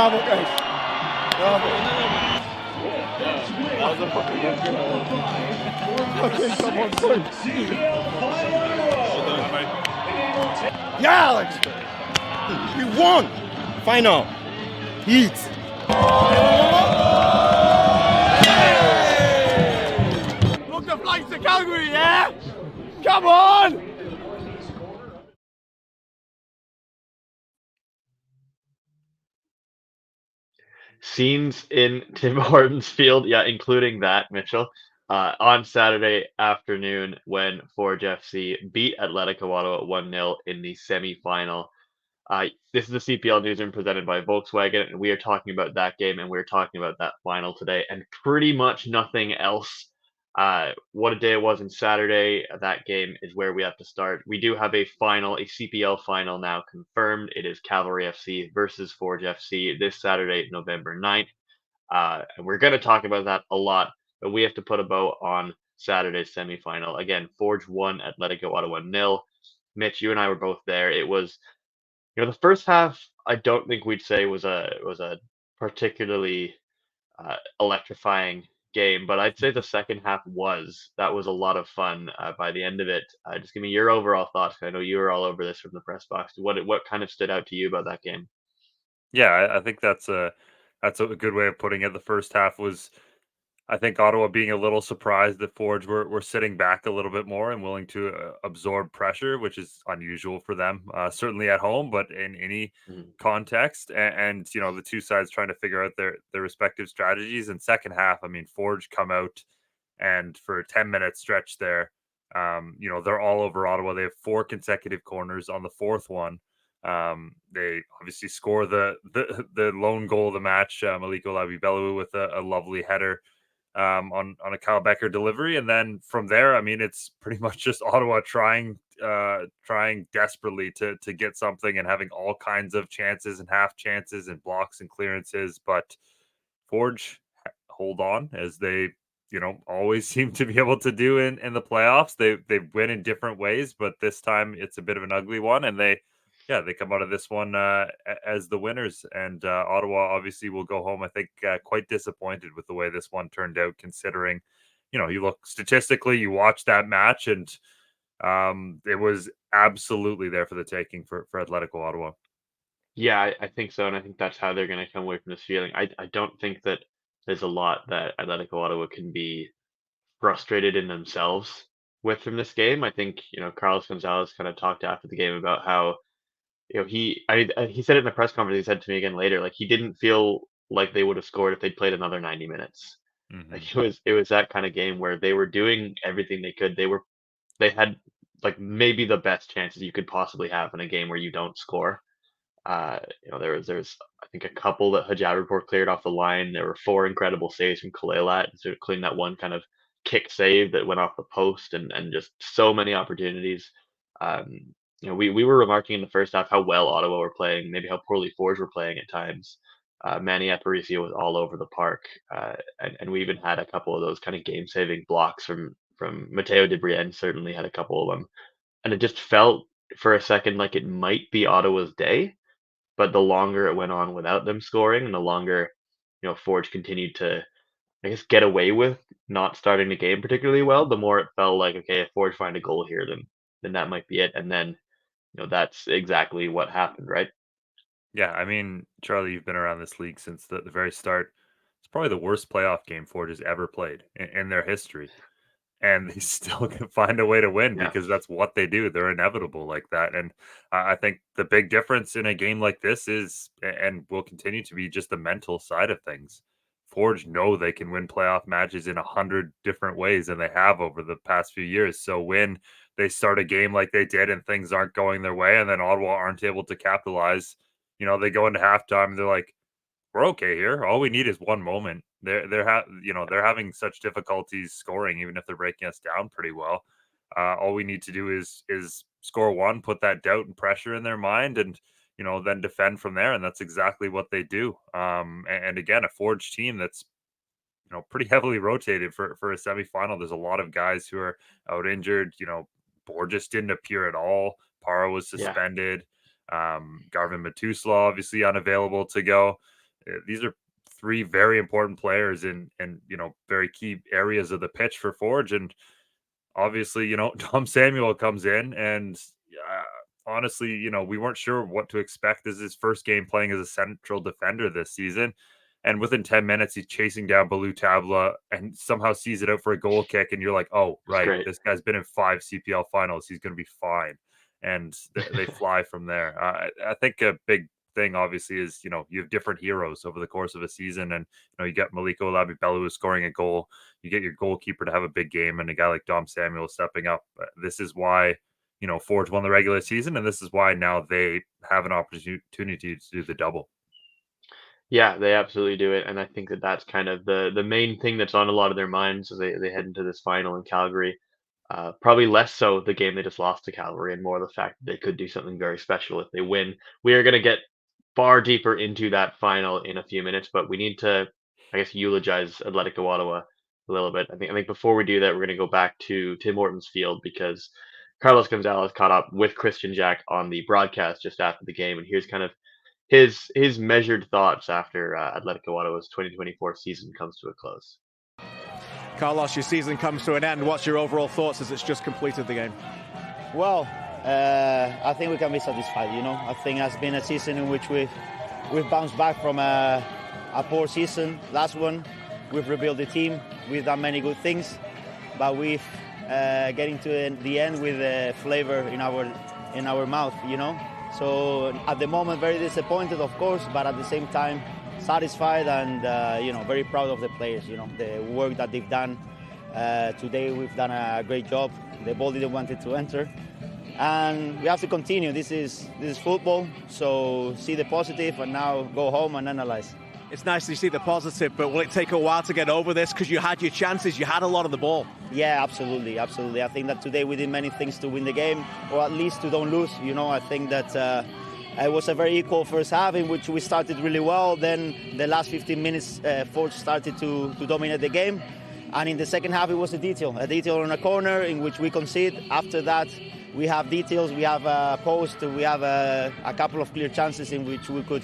Bravo, guys. Bravo. That was a fucking good game. Okay, come on, good. Yeah, Alex. We won. Final. Heat. Book the flights to Calgary, yeah? Come on! Scenes in Tim Hortons Field, yeah, including that, Mitchell, on Saturday afternoon when Forge FC beat Atlético Ottawa 1-0 in the semi-final. This is the CPL Newsroom presented by Volkswagen, and we are talking about that game, and we're talking about that final today, and pretty much nothing else. What a day it was on Saturday. That game is where we have to start. We do have a final, a CPL final now confirmed. It is Cavalry FC versus Forge FC this Saturday, November 9th. And we're going to talk about that a lot, but we have to put a bow on Saturday's semifinal. Again, Forge won, Atlético Ottawa 0. Mitch, you and I were both there. It was, the first half, I don't think we'd say was a particularly electrifying game, but I'd say the second half that was a lot of fun by the end of it. Just give me your overall thoughts. I know you were all over this from the press box. What kind of stood out to you about that game? Yeah, I think that's a good way of putting it. The first half was, I think, Ottawa being a little surprised that Forge were sitting back a little bit more and willing to absorb pressure, which is unusual for them, certainly at home, but in any context. And the two sides trying to figure out their respective strategies. And second half, I mean, Forge come out and for a 10-minute stretch there, they're all over Ottawa. They have 4 consecutive corners. On the fourth one, they obviously score the lone goal of the match. Maliko Labibelu with a lovely header on a Kyle Becker delivery, and then from there, I mean, it's pretty much just Ottawa trying desperately to get something and having all kinds of chances and half chances and blocks and clearances, but Forge hold on, as they always seem to be able to do in the playoffs. They win in different ways, but this time it's a bit of an ugly one, and they come out of this one as the winners. And Ottawa obviously will go home, I think, quite disappointed with the way this one turned out, considering, you look statistically, you watch that match, and it was absolutely there for the taking for Atlético Ottawa. Yeah, I think so, and I think that's how they're going to come away from this feeling. I don't think that there's a lot that Atlético Ottawa can be frustrated in themselves with from this game. I think, Carlos Gonzalez kind of talked after the game about how, he said it in the press conference. He said to me again later, like, he didn't feel like they would have scored if they'd played another 90 minutes. Like, it was that kind of game where they were doing everything they could. They had like maybe the best chances you could possibly have in a game where you don't score. There's I think a couple that Hajjabipur cleared off the line. There were 4 incredible saves from Kalelat, including that one kind of kick save that went off the post, and just so many opportunities. We were remarking in the first half how well Ottawa were playing, maybe how poorly Forge were playing at times. Manny Aparicio was all over the park, and we even had a couple of those kind of game-saving blocks from Mateo De Brienne. Certainly had a couple of them, and it just felt for a second like it might be Ottawa's day. But the longer it went on without them scoring, and the longer, Forge continued to, I guess, get away with not starting the game particularly well, the more it felt like, okay, if Forge find a goal here, then that might be it. And then, that's exactly what happened, right? Yeah, I mean, Charlie, you've been around this league since the very start. It's probably the worst playoff game Forge has ever played in their history, and they still can find a way to win Yeah. because that's what they do. They're inevitable like that. And I think the big difference in a game like this is, and will continue to be, just the mental side of things. Forge know they can win playoff matches in 100 different ways, and they have over the past few years. So when they start a game like they did and things aren't going their way, and then Ottawa aren't able to capitalize, they go into halftime and they're like, we're okay here. All we need is one moment. They're having such difficulties scoring, even if they're breaking us down pretty well. All we need to do is score one, put that doubt and pressure in their mind, and then defend from there. And that's exactly what they do. And again, a Forge team that's pretty heavily rotated for a semifinal. There's a lot of guys who are out injured. Borges didn't appear at all. Parra was suspended. Garvin Matusla obviously unavailable to go. These are three very important players in very key areas of the pitch for Forge, and obviously, Tom Samuel comes in, and honestly, we weren't sure what to expect. This is his first game playing as a central defender this season. And within 10 minutes, he's chasing down Balou Tabla and somehow sees it out for a goal kick. And you're like, oh, right, great. this guy's been in 5 CPL finals. He's going to be fine. And they fly from there. I think a big thing, obviously, is, you have different heroes over the course of a season. And, you get Maliko Labi-Bellu scoring a goal. You get your goalkeeper to have a big game, and a guy like Dom Samuel stepping up. This is why, Forge won the regular season, and this is why now they have an opportunity to do the double. Yeah, they absolutely do it, and I think that that's kind of the main thing that's on a lot of their minds as they head into this final in Calgary. Probably less so the game they just lost to Calgary, and more the fact that they could do something very special if they win. We are going to get far deeper into that final in a few minutes, but we need to, I guess, eulogize Atlético Ottawa a little bit. I think before we do that, we're going to go back to Tim Hortons Field because Carlos Gonzalez caught up with Christian Jack on the broadcast just after the game, and here's kind of his measured thoughts after Atlético Ottawa's 2024 season comes to a close. Carlos, your season comes to an end. What's your overall thoughts as it's just completed the game? Well, I think we can be satisfied. I think it's been a season in which we've bounced back from a poor season. Last one, we've rebuilt the team. We've done many good things, but we've getting to the end with a flavor in our mouth. So at the moment, very disappointed, of course, but at the same time, satisfied and very proud of the players. The work that they've done today. We've done a great job. The ball didn't want it to enter, and we have to continue. This is football. So see the positive, and now go home and analyze. It's nice to see the positive, but will it take a while to get over this? Because you had your chances, you had a lot of the ball. Yeah, absolutely. I think that today we did many things to win the game, or at least to don't lose. I think that it was a very equal first half in which we started really well. Then the last 15 minutes, Forge started to dominate the game. And in the second half, it was a detail on a corner in which we concede. After that, we have details, we have a post, we have a couple of clear chances in which we could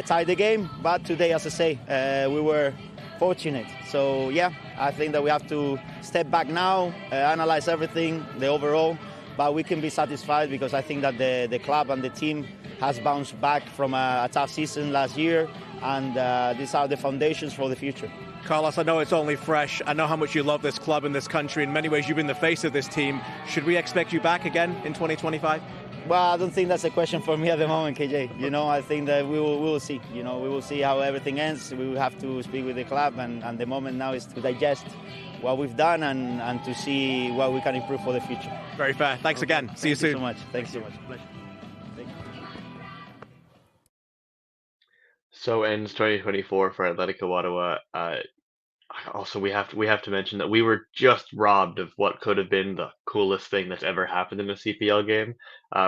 tie the game. But today, as I say, we were fortunate. So yeah, I think that we have to step back now, analyze everything, the overall, but we can be satisfied because I think that the club and the team has bounced back from a tough season last year, and these are the foundations for the future. Carlos, I know it's only fresh. I know how much you love this club and this country. In many ways, you've been the face of this team. Should we expect you back again in 2025? Well, I don't think that's a question for me at the moment, KJ. I think that we will see. We will see how everything ends. We will have to speak with the club, and the moment now is to digest what we've done and to see what we can improve for the future. Very fair. Thanks again. See you soon. So much. Thanks so much. Pleasure. So ends 2024 for Atlético Ottawa. Also, we have to mention that we were just robbed of what could have been the coolest thing that's ever happened in a CPL game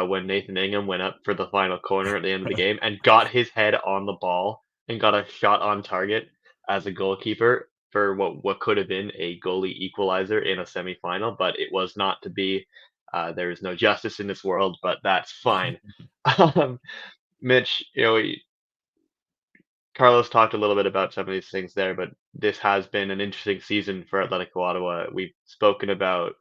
when Nathan Ingham went up for the final corner at the end of the game and got his head on the ball and got a shot on target as a goalkeeper for what could have been a goalie equalizer in a semifinal, but it was not to be. There is no justice in this world, but that's fine. Mitch, Carlos talked a little bit about some of these things there, but this has been an interesting season for Atlético Ottawa. We've spoken about,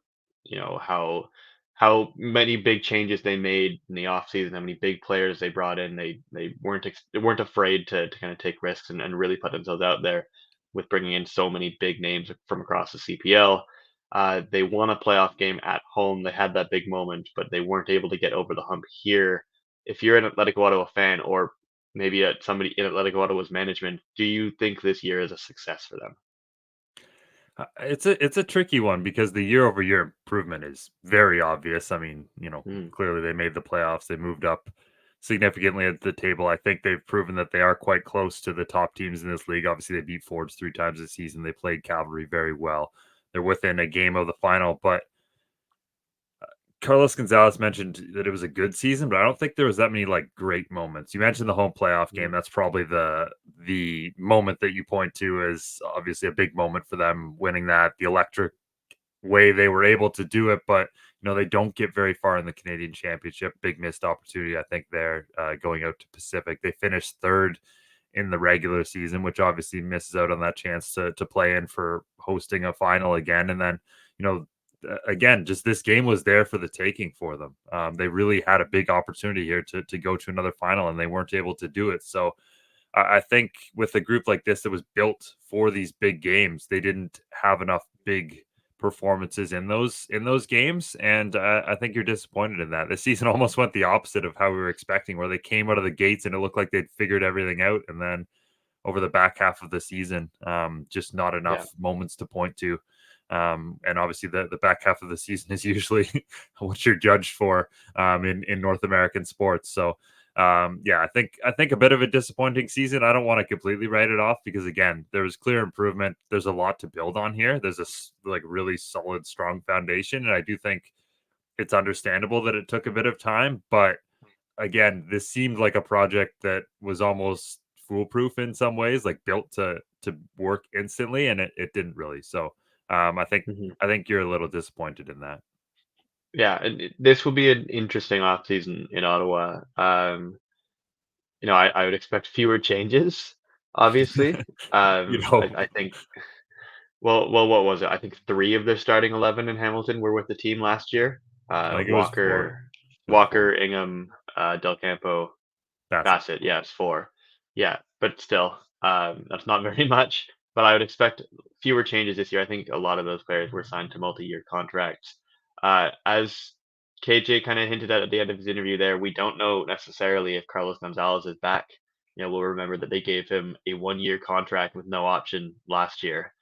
how many big changes they made in the offseason, how many big players they brought in. They weren't afraid to kind of take risks and really put themselves out there with bringing in so many big names from across the CPL. They won a playoff game at home. They had that big moment, but they weren't able to get over the hump here. If you're an Atlético Ottawa fan, or maybe somebody in Atlético Ottawa's management, do you think this year is a success for them? It's a tricky one because the year-over-year improvement is very obvious. I mean, clearly they made the playoffs. They moved up significantly at the table. I think they've proven that they are quite close to the top teams in this league. Obviously, they beat Forge 3 times this season. They played Cavalry very well. They're within a game of the final, but Carlos Gonzalez mentioned that it was a good season, but I don't think there was that many great moments. You mentioned the home playoff game. That's probably the moment that you point to as obviously a big moment for them, winning that, the electric way they were able to do it. But they don't get very far in the Canadian Championship. Big missed opportunity, I think, there going out to Pacific. They finished third in the regular season, which obviously misses out on that chance to play in for hosting a final again. And then, again, just this game was there for the taking for them. They really had a big opportunity here to go to another final, and they weren't able to do it. So I think with a group like this that was built for these big games, they didn't have enough big performances in those games, and I think you're disappointed in that. This season almost went the opposite of how we were expecting, where they came out of the gates and it looked like they'd figured everything out, and then over the back half of the season, just not enough moments to point to. And obviously the back half of the season is usually what you're judged for in North American sports. So I think a bit of a disappointing season. I don't want to completely write it off because again, there was clear improvement. There's a lot to build on here. There's a really solid, strong foundation, and I do think it's understandable that it took a bit of time. But again, this seemed like a project that was almost foolproof in some ways, like built to work instantly, and it didn't really. So I think you're a little disappointed in that. Yeah, and this will be an interesting offseason in Ottawa. I would expect fewer changes, obviously. You know, I think. Well, what was it? I think 3 of their starting 11 in Hamilton were with the team last year. I think it was 4. Walker, Ingham, Del Campo, That's Bassett. Yeah, it's 4. Yeah, but still, that's not very much. But I would expect fewer changes this year. I think a lot of those players were signed to multi-year contracts. As KJ kind of hinted at the end of his interview there, we don't know necessarily if Carlos Gonzalez is back. We'll remember that they gave him a 1-year contract with no option last year.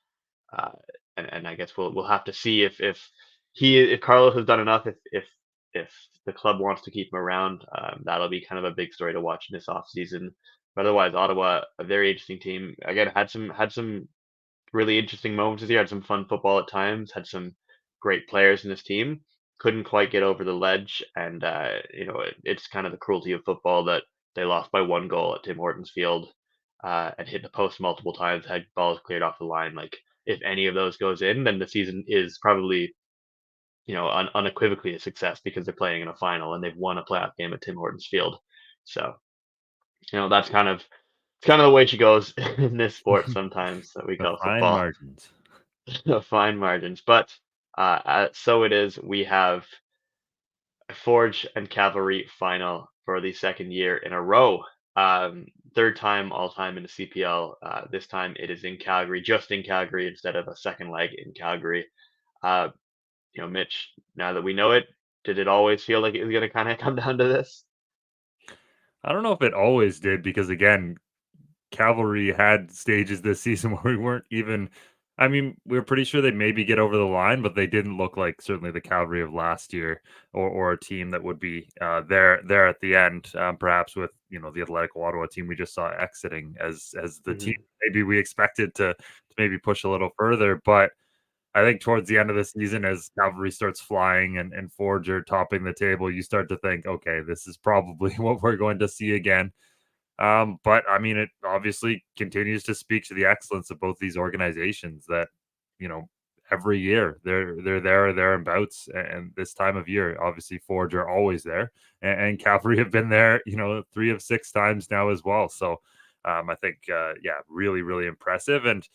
Uh, and I guess we'll have to see if Carlos has done enough, if the club wants to keep him around. That'll be kind of a big story to watch in this offseason. But otherwise, Ottawa, a very interesting team. Again, had some really interesting moments this year. Had some fun football at times. Had some great players in this team. Couldn't quite get over the ledge, and it's kind of the cruelty of football that they lost by 1 goal at Tim Hortons Field, and hit the post multiple times. Had balls cleared off the line. Like if any of those goes in, then the season is probably unequivocally a success because they're playing in a final and they've won a playoff game at Tim Hortons Field. So that's kind of the way she goes in this sport sometimes that we the call fine football. margins. The fine margins. But so it is. We have a Forge and Cavalry final for the 2nd year in a row. 3rd time all time in the CPL. This time it is in Calgary, just in Calgary instead of a second leg in Calgary. Mitch, now that we know it, did it always feel like it was going to kind of come down to this? I don't know if it always did because again, Cavalry had stages this season where we weren't even. I mean, we were pretty sure they'd maybe get over the line, but they didn't look like certainly the Cavalry of last year, or a team that would be there at the end. Perhaps with the Atlético Ottawa team we just saw exiting as the team maybe we expected to maybe push a little further. But I think towards the end of the season, as Cavalry starts flying and Forge are topping the table, you start to think, okay, this is probably what we're going to see again. But I mean, it obviously continues to speak to the excellence of both these organizations that, every year they're there or thereabouts. And this time of year, obviously Forge are always there and Cavalry have been there, 3 of 6 times now as well. So I think, really, really impressive. And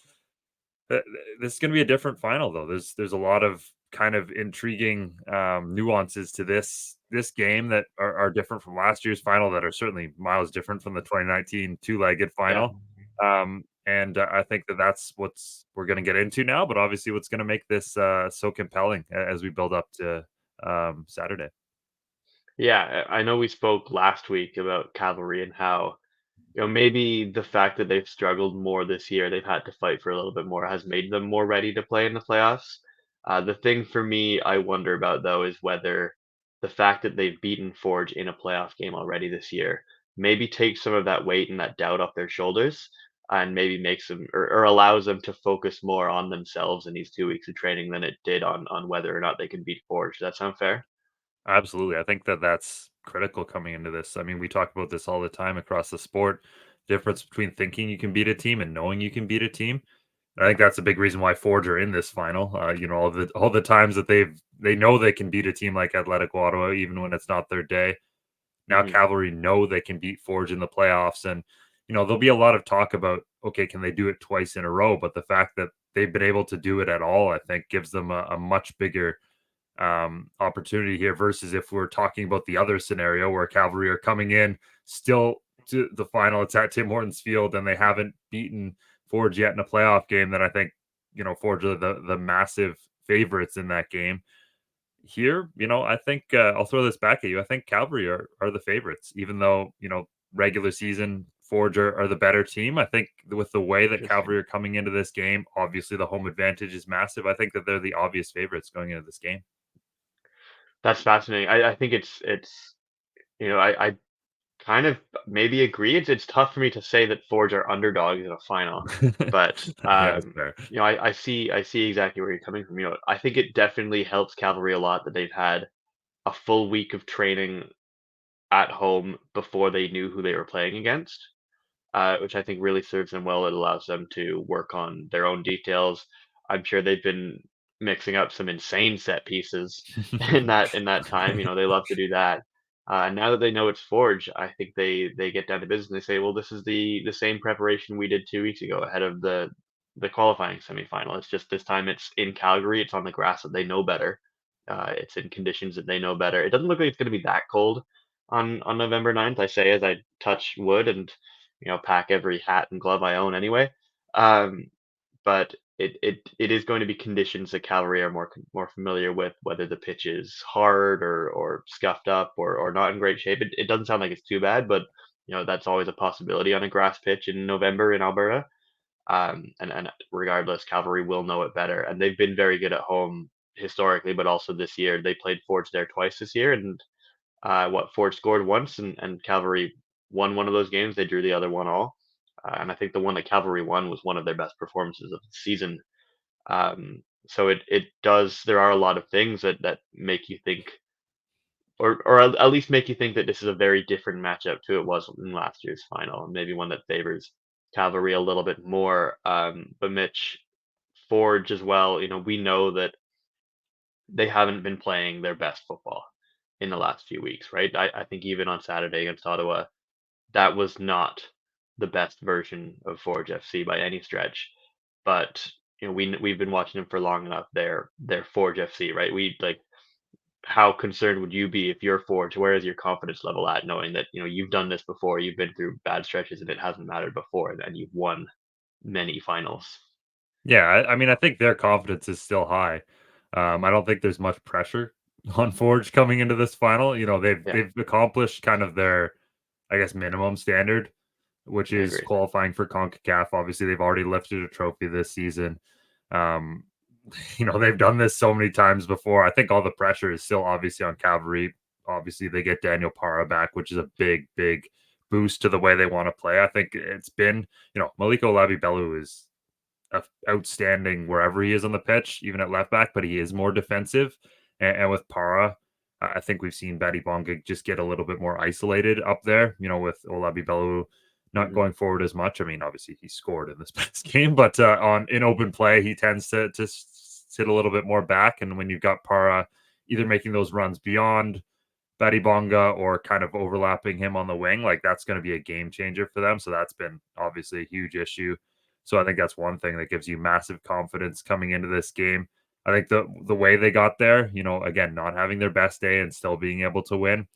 this is going to be a different final though. There's a lot of kind of intriguing nuances to this game that are different from last year's final, that are certainly miles different from the 2019 two-legged final. And I think that's what we're going to get into now, but obviously what's going to make this so compelling as we build up to Saturday. Yeah, I know we spoke last week about Cavalry and how maybe the fact that they've struggled more this year, they've had to fight for a little bit more, has made them more ready to play in the playoffs. The thing for me I wonder about, though, is whether the fact that they've beaten Forge in a playoff game already this year maybe takes some of that weight and that doubt off their shoulders, and maybe makes them or allows them to focus more on themselves in these 2 weeks of training than it did on whether or not they can beat Forge. Does that sound fair? Absolutely. I think that's critical coming into this. I mean, we talk about this all the time across the sport, difference between thinking you can beat a team and knowing you can beat a team. I think that's a big reason why Forge are in this final. All the times that they know they can beat a team like Atlético Ottawa, even when it's not their day. Now Cavalry know they can beat Forge in the playoffs, and there'll be a lot of talk about, okay, can they do it twice in a row? But the fact that they've been able to do it at all, I think, gives them a much bigger opportunity here versus if we're talking about the other scenario where Cavalry are coming in still to the final. It's at Tim Hortons Field and they haven't beaten Forge yet in a playoff game. Then I think, Forge are the massive favorites in that game. Here, I think I'll throw this back at you. I think Cavalry are the favorites, even though, regular season Forge are the better team. I think with the way that Cavalry are coming into this game, obviously the home advantage is massive. I think that they're the obvious favorites going into this game. That's fascinating. I think it's I kind of maybe agree. It's tough for me to say that Forge are underdogs in a final, but Yeah, that's fair. I see exactly where you're coming from. I think it definitely helps Cavalry a lot that they've had a full week of training at home before they knew who they were playing against, which I think really serves them well. It allows them to work on their own details. I'm sure they've been mixing up some insane set pieces in that time. They love to do that. And now that they know it's Forge, I think they get down to business and they say, well, this is the same preparation we did 2 weeks ago ahead of the qualifying semifinal. It's just this time it's in Calgary. It's on the grass that they know better. It's in conditions that they know better. It doesn't look like it's going to be that cold on November 9th, I say as I touch wood and pack every hat and glove I own anyway. But it is going to be conditions that Cavalry are more familiar with, whether the pitch is hard or scuffed up or not in great shape. It doesn't sound like it's too bad, but that's always a possibility on a grass pitch in November in Alberta. And regardless, Cavalry will know it better, and they've been very good at home historically, but also this year they played Forge there twice this year, and Forge scored once, and Cavalry won one of those games. They drew the other one all, and I think the one that Cavalry won was one of their best performances of the season. So it does. There are a lot of things that make you think, or at least make you think that this is a very different matchup to it was in last year's final, and maybe one that favors Cavalry a little bit more. But Mitch, Forge as well. We know that they haven't been playing their best football in the last few weeks, right? I think even on Saturday against Ottawa, that was not the best version of Forge FC by any stretch. But we've been watching them for long enough. They're Forge FC, right? How concerned would you be if you're Forge? Where is your confidence level at, knowing that you've done this before, you've been through bad stretches, and it hasn't mattered before, and you've won many finals. Yeah, I mean, I think their confidence is still high. I don't think there's much pressure on Forge coming into this final. They've accomplished kind of their, I guess, minimum standard, which is qualifying for CONCACAF. Obviously, they've already lifted a trophy this season. They've done this so many times before. I think all the pressure is still obviously on Cavalry. Obviously, they get Daniel Parra back, which is a big, big boost to the way they want to play. I think it's been, Maliko Labi-Bellu is outstanding wherever he is on the pitch, even at left back, but he is more defensive. And with Parra, I think we've seen Badi Bonga just get a little bit more isolated up there, with Olabi-Bellu not going forward as much. I mean, obviously he scored in this past game, but in open play, he tends to sit a little bit more back. And when you've got Parra either making those runs beyond Badi Bonga or kind of overlapping him on the wing, like that's going to be a game changer for them. So that's been obviously a huge issue. So I think that's one thing that gives you massive confidence coming into this game. I think the way they got there, again, not having their best day and still being able to win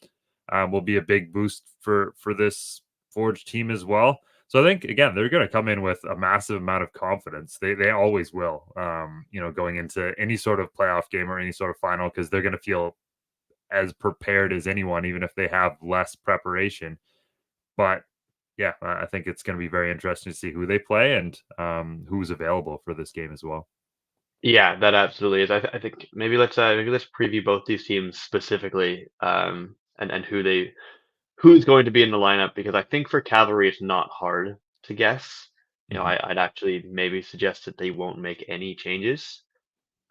will be a big boost for this Forge team as well. So I think, again, they're going to come in with a massive amount of confidence. They always will, going into any sort of playoff game or any sort of final, because they're going to feel as prepared as anyone, even if they have less preparation. But yeah, I think it's going to be very interesting to see who they play and who's available for this game as well. Yeah, that absolutely is. I think maybe let's preview both these teams specifically, and who's going to be in the lineup, because I think for Cavalry it's not hard to guess. I'd actually maybe suggest that they won't make any changes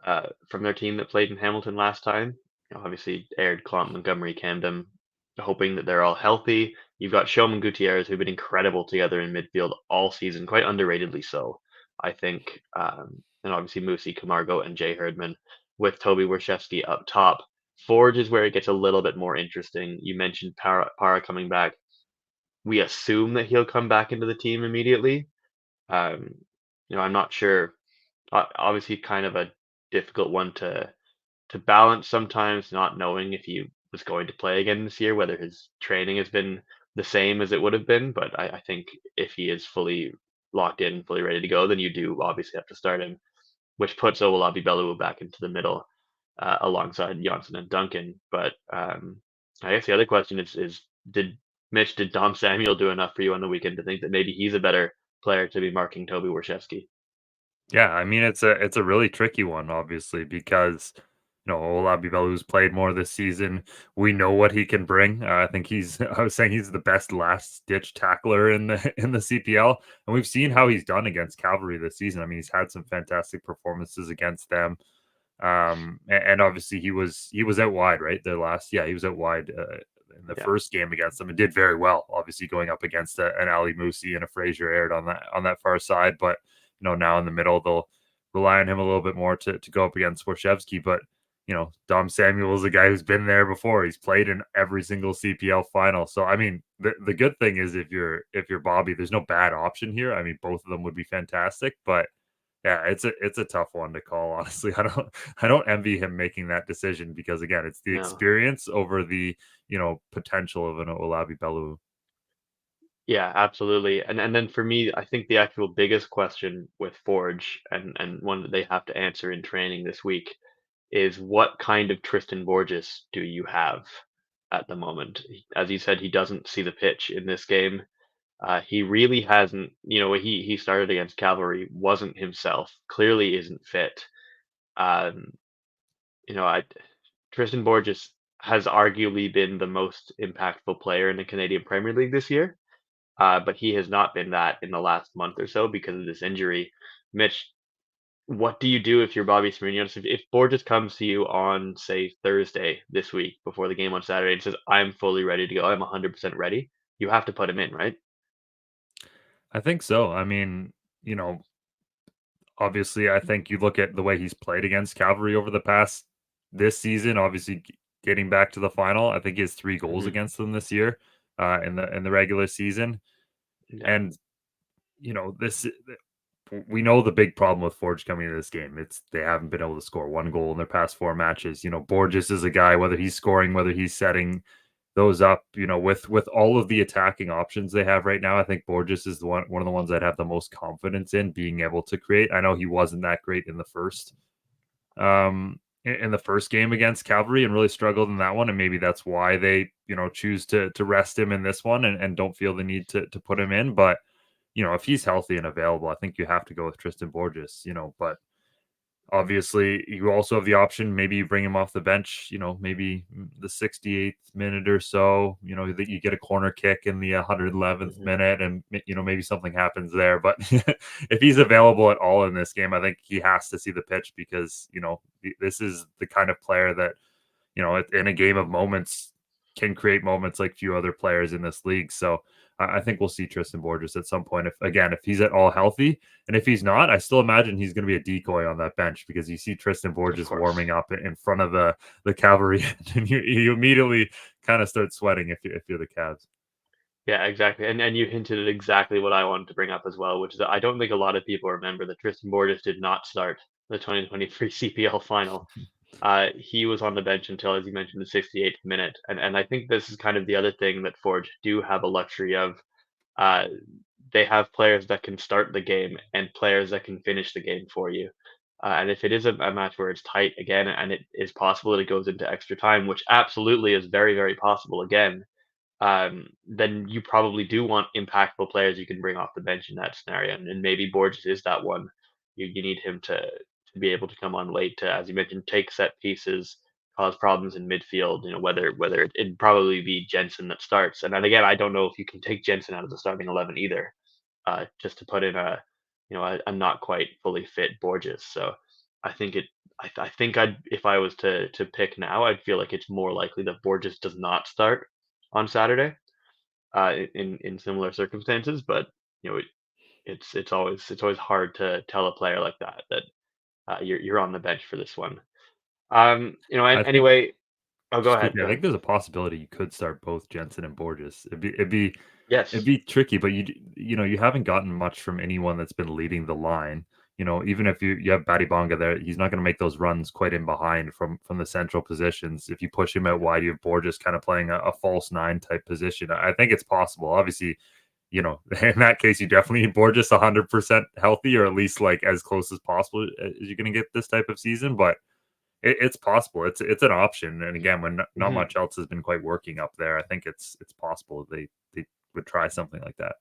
from their team that played in Hamilton last time. Obviously, Aird, Clont, Montgomery, Camden, hoping that they're all healthy. You've got Showman Gutierrez, who've been incredible together in midfield all season, quite underratedly so, I think. And obviously Musi, Camargo, and Jay Herdman with Toby Warshevsky up top. Forge is where it gets a little bit more interesting. You mentioned Parra coming back. we assume that he'll come back into the team immediately. I'm not sure. Obviously, kind of a difficult one to balance sometimes, not knowing if he was going to play again this year, whether his training has been the same as it would have been. But I think if he is fully locked in, fully ready to go, then you do obviously have to start him, which puts Owolabi Bellewu back into the middle alongside Johnson and Duncan. But I guess the other question is did Dom Samuel do enough for you on the weekend to think that maybe he's a better player to be marking Toby Warshevsky? Yeah, I mean it's a really tricky one, obviously, because Olabi Belu's played more this season. We know what he can bring. I think he's I was saying he's the best last ditch tackler in the CPL, and we've seen how he's done against Cavalry this season. I mean, he's had some fantastic performances against them. And obviously he was out wide, right? He was out wide in the first game against them and did very well. Obviously going up against an Ali Musi and a Fraser Aird on that far side, but now in the middle they'll rely on him a little bit more to go up against Warshevsky. But Dom Samuel is a guy who's been there before. He's played in every single CPL final. So I mean, the good thing is if you're Bobby, there's no bad option here. I mean, both of them would be fantastic, but yeah, it's a tough one to call, honestly. I don't envy him making that decision because again, it's the No. experience over the potential of an Olabi Bellewu. Yeah, absolutely. And then for me, I think the actual biggest question with Forge and one that they have to answer in training this week is what kind of Tristan Borges do you have at the moment? As you said, he doesn't see the pitch in this game. He really hasn't, he started against Cavalry, wasn't himself, clearly isn't fit. Um, Tristan Borges has arguably been the most impactful player in the Canadian Premier League this year. But he has not been that in the last month or so because of this injury. Mitch, what do you do if you're Bobby Smyrnios? If Borges comes to you on, say, Thursday this week before the game on Saturday and says, I'm fully ready to go, I'm 100% ready, you have to put him in, right? I think so. I mean, obviously, I think you look at the way he's played against Cavalry over the past this season. Obviously, getting back to the final, I think he has 3 goals Mhm. against them this year in the regular season, Yeah. and this we know the big problem with Forge coming into this game. It's they haven't been able to score 1 goal in their past 4 matches. Borges is a guy, whether he's scoring, whether he's setting those up, with all of the attacking options they have right now, I think Borges is one of the ones I'd have the most confidence in being able to create. I know he wasn't that great in the first game against Cavalry and really struggled in that one, and maybe that's why they choose to rest him in this one and don't feel the need to put him in. But if he's healthy and available, I think you have to go with Tristan Borges. But obviously, you also have the option. Maybe you bring him off the bench. Maybe the 68th minute or so. That you get a corner kick in the 111th minute, and maybe something happens there. But if he's available at all in this game, I think he has to see the pitch because this is the kind of player that in a game of moments can create moments like few other players in this league. So I think we'll see Tristan Borges at some point. If he's at all healthy, and if he's not, I still imagine he's going to be a decoy on that bench because you see Tristan Borges warming up in front of the Cavalry, and you immediately kind of start sweating if you're the Cavs. Yeah, exactly. And you hinted at exactly what I wanted to bring up as well, which is that I don't think a lot of people remember that Tristan Borges did not start the 2023 CPL final. He was on the bench until, as you mentioned, the 68th minute. And I think this is kind of the other thing that Forge do have a luxury of. Uh, they have players that can start the game and players that can finish the game for you. And if it is a match where it's tight again, and it is possible that it goes into extra time, which absolutely is very, very possible again, then you probably do want impactful players you can bring off the bench in that scenario. And maybe Borges is that one. You need him to be able to come on late to, as you mentioned, take set pieces, cause problems in midfield. Whether it'd probably be Jensen that starts. And then again, I don't know if you can take Jensen out of the starting 11 either, just to put in a not quite fully fit Borges. So I think it. I think I'd if I was to pick now, I'd feel like it's more likely that Borges does not start on Saturday, in similar circumstances. But it's always hard to tell a player like that you're on the bench for this one. And I think anyway, oh, go just ahead, quickly, go I ahead. think there's a possibility you could start both Jensen and Borges. It'd be Yes. It'd be tricky, but you haven't gotten much from anyone that's been leading the line. Even if you have Badibanga there, he's not going to make those runs quite in behind from the central positions. If you push him out wide, you have Borges kind of playing a false nine type position. I think it's possible. Obviously, in that case, you definitely need Borges 100% healthy, or at least like as close as possible as you're going to get this type of season. But it's possible. It's an option. And again, when not much else has been quite working up there, I think it's possible they would try something like that.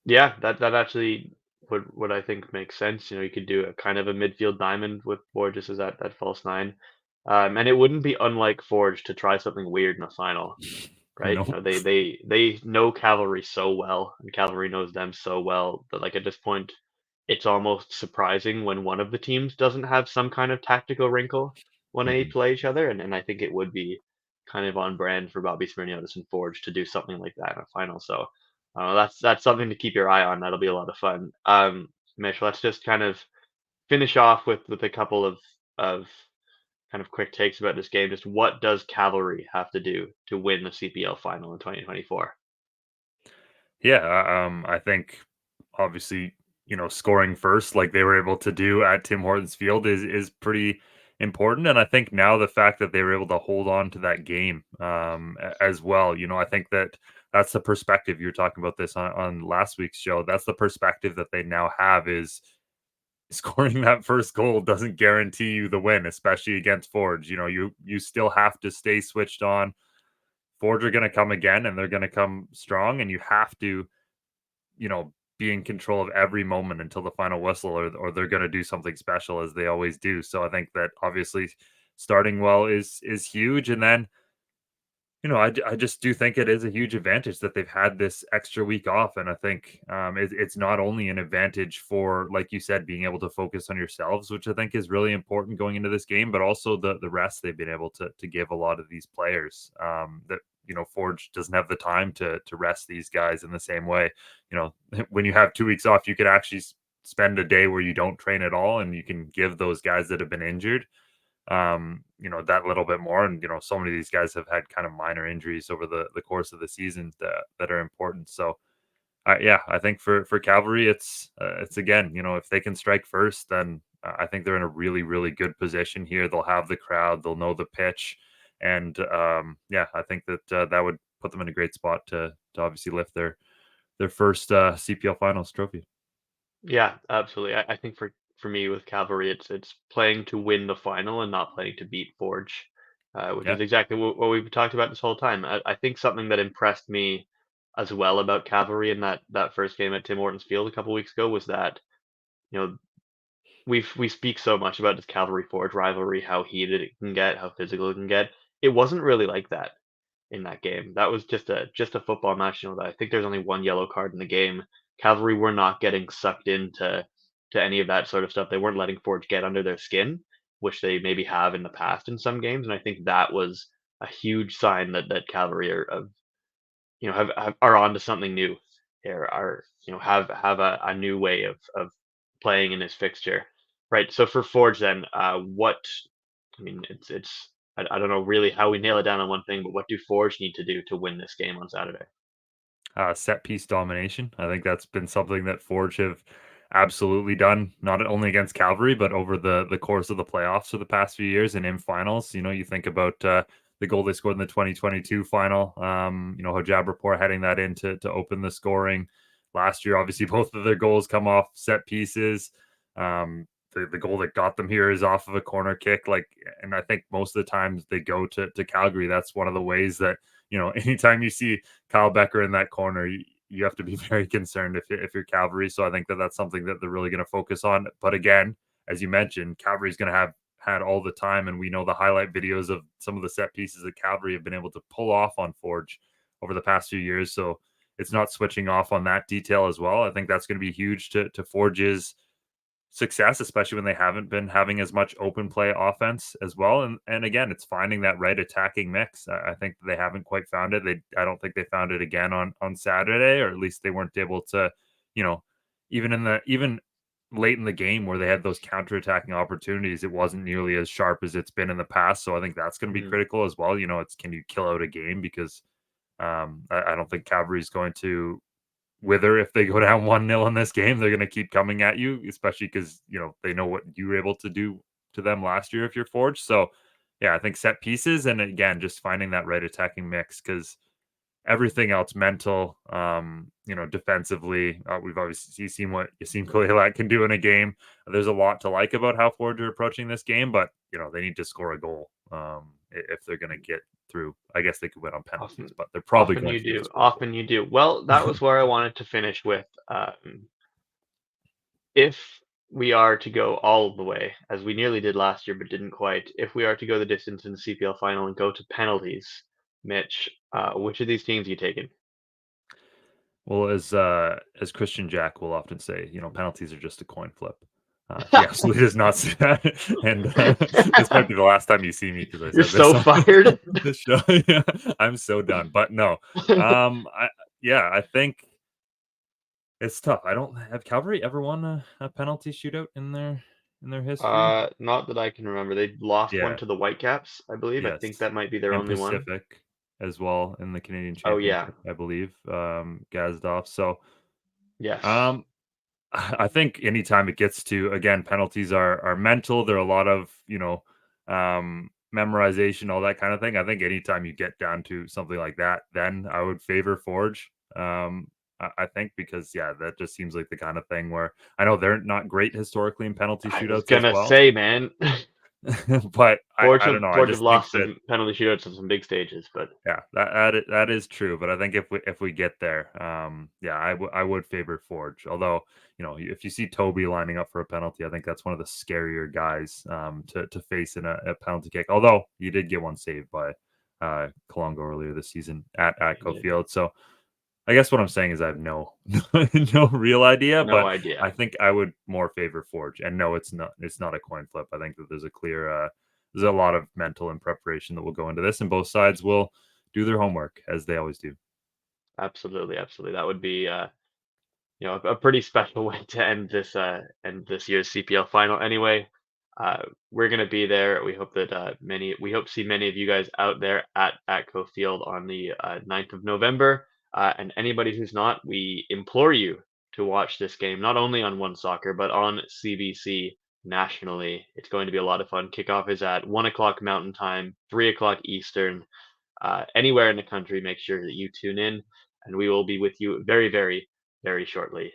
Yeah, that actually would I think makes sense. You could do a kind of a midfield diamond with Borges as that false nine. And it wouldn't be unlike Forge to try something weird in a final, right? No. They know Cavalry so well, and Cavalry knows them so well that like at this point, it's almost surprising when one of the teams doesn't have some kind of tactical wrinkle when they Mhm. play each other, and I think it would be kind of on brand for Bobby Smirniotis and Forge to do something like that in a final. So that's something to keep your eye on. That'll be a lot of fun. Mitch, let's just kind of finish off with a couple of kind of quick takes about this game. Just what does Cavalry have to do to win the CPL final in 2024? Yeah, I think obviously, scoring first like they were able to do at Tim Hortons Field is pretty important. And I think now the fact that they were able to hold on to that game as well, I think that's the perspective. You were talking about this on last week's show. That's the perspective that they now have is scoring that first goal doesn't guarantee you the win, especially against Forge. You still have to stay switched on. Forge are going to come again, and they're going to come strong, and you have to be in control of every moment until the final whistle, or they're going to do something special as they always do. So I think that obviously starting well is huge. And then, I just do think it is a huge advantage that they've had this extra week off. And I think it's not only an advantage for, like you said, being able to focus on yourselves, which I think is really important going into this game, but also the rest they've been able to give a lot of these players that, Forge doesn't have the time to rest these guys in the same way. When you have 2 weeks off, you could actually spend a day where you don't train at all, and you can give those guys that have been injured that little bit more. And so many of these guys have had kind of minor injuries over the course of the season that are important. So yeah, I think for Cavalry, it's again, if they can strike first, then I think they're in a really, really good position here. They'll have the crowd, they'll know the pitch, and yeah, I think that that would put them in a great spot to obviously lift their first CPL Finals trophy. Yeah, absolutely. I think for me with Cavalry, it's playing to win the final and not playing to beat Forge, which Yeah. is exactly what we've talked about this whole time. I think something that impressed me as well about Cavalry in that first game at Tim Hortons Field a couple weeks ago was that you know we speak so much about this Cavalry Forge rivalry, how heated it can get, how physical it can get. It wasn't really like that in that game. That was just a football match. I think there's only one yellow card in the game. Cavalry were not getting sucked into to any of that sort of stuff. They weren't letting Forge get under their skin, which they maybe have in the past in some games. And I think that was a huge sign that Cavalry are of are onto something new here. Are have a new way of playing in this fixture, right? So for Forge, then, what I mean, I don't know really how we nail it down on one thing, but what do Forge need to do to win this game on Saturday? Set piece domination. I think that's been something that Forge have absolutely done, not only against Calgary, but over the course of the playoffs for the past few years and in finals. You think about the goal they scored in the 2022 final. Hojab Rapport heading that in to open the scoring last year. Obviously, both of their goals come off set pieces. The goal that got them here is off of a corner kick. And I think most of the times they go to Calgary. That's one of the ways that anytime you see Kyle Becker in that corner, you have to be very concerned if you're Cavalry. So I think that's something that they're really going to focus on. But again, as you mentioned, Cavalry is going to have had all the time, and we know the highlight videos of some of the set pieces that Cavalry have been able to pull off on Forge over the past few years. So it's not switching off on that detail as well. I think that's going to be huge to Forge's success, especially when they haven't been having as much open play offense as well. And again, it's finding that right attacking mix. I think they haven't quite found it. I don't think they found it again on Saturday, or at least they weren't able to, you know, even late in the game where they had those counterattacking opportunities, it wasn't nearly as sharp as it's been in the past. So I think that's going to be Mhm. critical as well. It's can you kill out a game, because I don't think Cavalry's going to wither if they go down 1-0 in this game. They're going to keep coming at you, especially because, they know what you were able to do to them last year if you're Forge. So, yeah, I think set pieces and, again, just finding that right attacking mix because everything else, mental, defensively, we've obviously seen what Yassine Kolelat can do in a game. There's a lot to like about how Forge are approaching this game, but, they need to score a goal if they're going to get through. I guess they could win on penalties, but they're probably Often going you to do. Often you do. Well, that was where I wanted to finish with. If we are to go all the way, as we nearly did last year but didn't quite, if we are to go the distance in the CPL final and go to penalties, Mitch, which of these teams are you taking? Well, as Christian Jack will often say, penalties are just a coin flip. He absolutely does not say that, and this might be the last time you see me because I You're said so this fired. on the show. Yeah, I'm so done. But no, I think it's tough. I don't have Calgary ever won a penalty shootout in their history. Not that I can remember. They lost one Yeah. to the Whitecaps, I believe. I Yes, think that might be their and only one. Pacific as well in the Canadian Oh yeah, Championship, I believe. Gazdov. So, yes. I think anytime it gets to, again, penalties are mental. There are a lot of, memorization, all that kind of thing. I think anytime you get down to something like that, then I would favor Forge. I think because, that just seems like the kind of thing where I know they're not great historically in penalty I was shootouts as gonna well. say, man. But I don't know. I Forge just have lost think that, some penalty shootouts on some big stages, but yeah, that is true. But I think if we get there, I would favor Forge. Although, if you see Toby lining up for a penalty, I think that's one of the scarier guys to face in a penalty kick. Although you did get one saved by Colongo earlier this season at ATCO Field. So I guess what I'm saying is I have no real idea, no but idea. I think I would more favor Forge. And no, it's not a coin flip. I think that there's a clear there's a lot of mental and preparation that will go into this, and both sides will do their homework as they always do. Absolutely. That would be a pretty special way to end this year's CPL final. Anyway, we're gonna be there. We hope that we hope to see many of you guys out there at ATCO Field on the 9th of November. And anybody who's not, we implore you to watch this game not only on OneSoccer but on CBC nationally. It's going to be a lot of fun. Kickoff is at 1:00 Mountain Time, 3:00 Eastern. Anywhere in the country, make sure that you tune in, and we will be with you very, very, very shortly.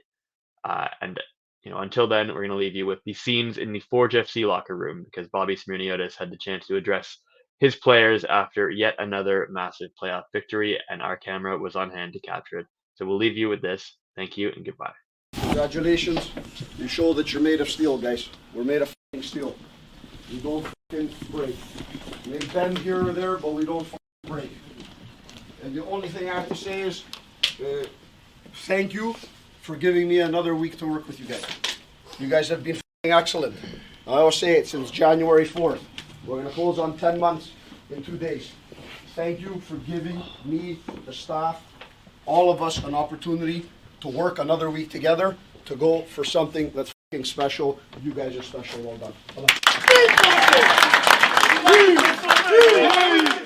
And until then, we're going to leave you with the scenes in the Forge FC locker room because Bobby Smirniotis had the chance to address his players after yet another massive playoff victory, and our camera was on hand to capture it. So we'll leave you with this. Thank you and goodbye. Congratulations. You show that you're made of steel, guys. We're made of f***ing steel. We don't f***ing break. We may bend here or there, but we don't f***ing break. And the only thing I have to say is thank you for giving me another week to work with you guys. You guys have been f***ing excellent. I always say it since January 4th. We're going to close on 10 months in 2 days. Thank you for giving me, the staff, all of us an opportunity to work another week together to go for something that's f***ing special. You guys are special. Well done. Bye-bye.